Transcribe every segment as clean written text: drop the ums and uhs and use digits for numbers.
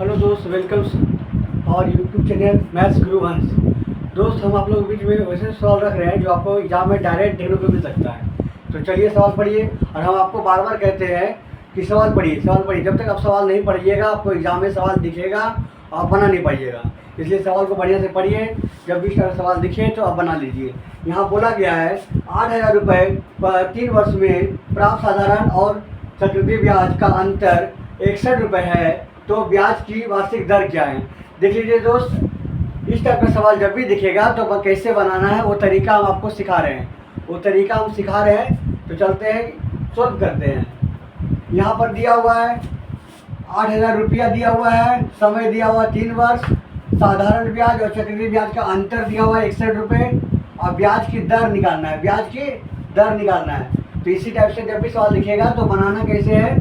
Hello दोस्त, welcome और YouTube channel maths गुरु हंस। दोस्त, हम आप लोगों के बीच में वैसे सवाल रख रहे हैं जो आपको एग्जाम में डायरेक्ट देखने को मिल सकता है। तो चलिए सवाल पढ़िए। और हम आपको बार बार कहते हैं कि सवाल पढ़िए, सवाल पढ़िए। जब तक आप सवाल नहीं पढ़िएगा आपको एग्जाम में सवाल दिखेगा, आप बना नहीं पाइएगा। इसलिए सवाल को बढ़िया से पढ़िए। जब भी सवाल दिखे तो आप बना लीजिए। यहाँ बोला गया है 8,000 रुपये पर 3 वर्ष में प्राप्त साधारण और चक्रवृद्धि ब्याज का अंतर 61 रुपये है, तो ब्याज की वार्षिक दर क्या है। देख लीजिए दोस्त, इस टाइप का सवाल जब भी दिखेगा तो कैसे बनाना है वो तरीका हम आपको सिखा रहे हैं। तो चलते हैं, सॉल्व करते हैं। यहाँ पर दिया हुआ है 8,000 रुपया दिया हुआ है, समय दिया हुआ 3 वर्ष, साधारण ब्याज और चक्रवृद्धि ब्याज का अंतर दिया हुआ है 61 रुपये, और ब्याज की दर निकालना है। तो इसी टाइप से जब भी सवाल दिखेगा तो बनाना कैसे है।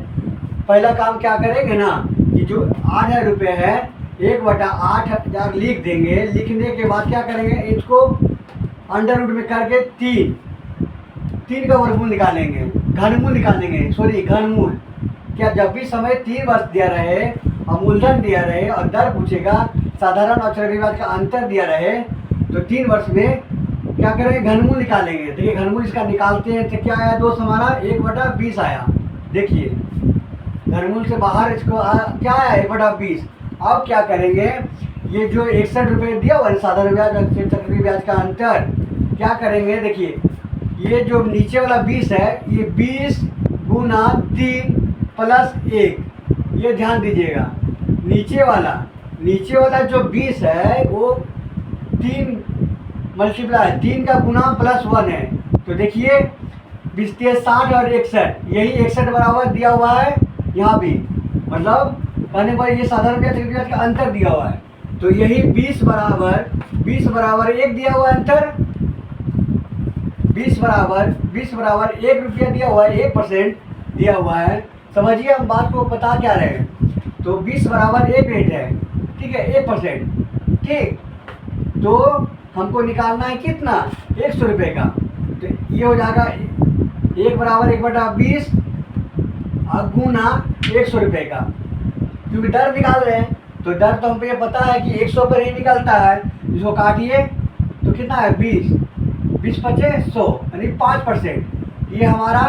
पहला काम क्या करेंगे ना कि जो 8,000 रुपये है 1/8,000 लिख देंगे। लिखने के बाद क्या करेंगे, इसको अंडर रूट में करके 3 का वर्गमूल निकालेंगे, घनमूल। क्या जब भी समय 3 वर्ष दिया रहे और मूलधन दिया रहे और दर पूछेगा, साधारण और चक्रवृद्धि ब्याज का अंतर दिया रहे, तो 3 वर्ष में क्या करेंगे, घनमूल निकालेंगे। देखिए घनमूल इसका निकालते हैं तो क्या आया दोस्त, हमारा 1/20 आया। देखिए घनमूल से बाहर इसको क्या आया, 1/20। अब क्या करेंगे, ये जो 61 रुपये दिया हुआ है साधारण ब्याज और चक्रवृद्धि ब्याज का अंतर, क्या करेंगे, देखिए ये जो नीचे वाला 20 है, ये 20 गुना 3 प्लस 1, ये ध्यान दीजिएगा। नीचे वाला जो 20 है वो 3 मल्टीप्लाई 3 का गुना प्लस 1 है। तो देखिए 20 60 और 61, यही 61 बराबर दिया हुआ है यहाँ भी, मतलब कहने पर ये साधारण ब्याज चक्रवृद्धि ब्याज का अंतर दिया हुआ है। तो यही 20 बराबर 1 दिया हुआ है अंतर, 20 बराबर 1 रुपया दिया हुआ है, 1% दिया हुआ है। समझिए हम बात को बता क्या रहे हैं। तो 20 बराबर 1 रेट है, ठीक है, 1%, ठीक। तो हमको निकालना है कितना, 100 रुपये का। तो ये हो जाएगा 1 बराबर 1/20 और गुना 100 रुपये का। क्योंकि दर निकाल रहे हैं तो दर तो हमको ये पता है कि 100 पर ही निकलता है। इसको काटिए तो कितना है, 20 पचे 100, यानी 5%। ये हमारा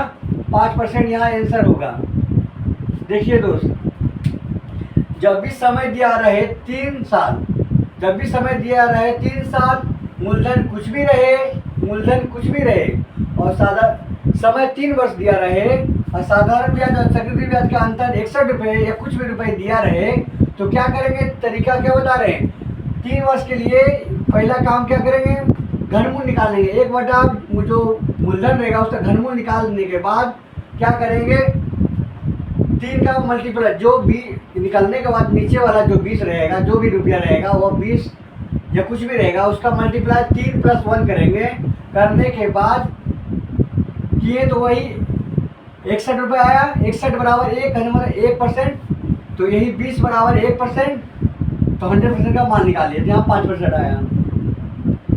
5% यहाँ आंसर होगा। देखिए दोस्त, जब भी समय दिया रहे 3 साल, मूलधन कुछ भी रहे और समय 3 वर्ष दिया रहे और साधारण ब्याज और चक्रवृद्धि ब्याज का अंतर 61 रुपये या कुछ भी रुपये दिया रहे, तो क्या करेंगे, तरीका क्या बता रहे हैं। 3 वर्ष के लिए पहला काम क्या करेंगे, घनमूल निकालेंगे। 1 जो मूलधन रहेगा उसका घनमूल निकालने के बाद क्या करेंगे, 3 का मल्टीप्लाई, जो भी निकालने के बाद नीचे वाला जो 20 रहेगा, जो भी रुपया रहेगा वो 20 या कुछ भी रहेगा, उसका मल्टीप्लाई 3 + 1 करेंगे। करने के बाद किए तो वही 61 रुपये आया। 61 बराबर 1, घनमूल 1%, तो यही 20 बराबर 1%, तो 100% का मान निकालिए। यहाँ 5% आया।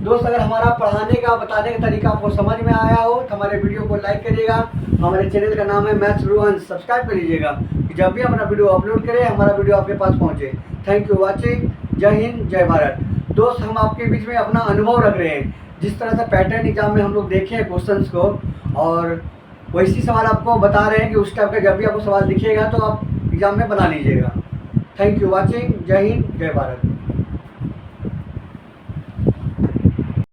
दोस्त, अगर हमारा पढ़ाने का बताने का तरीका आपको समझ में आया हो तो हमारे वीडियो को लाइक करिएगा। हमारे चैनल का नाम है मैथ्स गुरु हंस, सब्सक्राइब कर लीजिएगा कि जब भी हमारा वीडियो अपलोड करें हमारा वीडियो आपके पास पहुंचे। Thank you watching. जय हिंद, जय भारत। दोस्त, हम आपके बीच में अपना अनुभव रख रहे हैं। जिस तरह से पैटर्न एग्जाम में हम लोग देखे हैं क्वेश्चंस को, और वैसी सवाल आपको बता रहे हैं कि उस टाइप का जब भी आपको सवाल दिखेगा तो आप एग्जाम में बना लीजिएगा। Thank you watching. जय हिंद, जय भारत।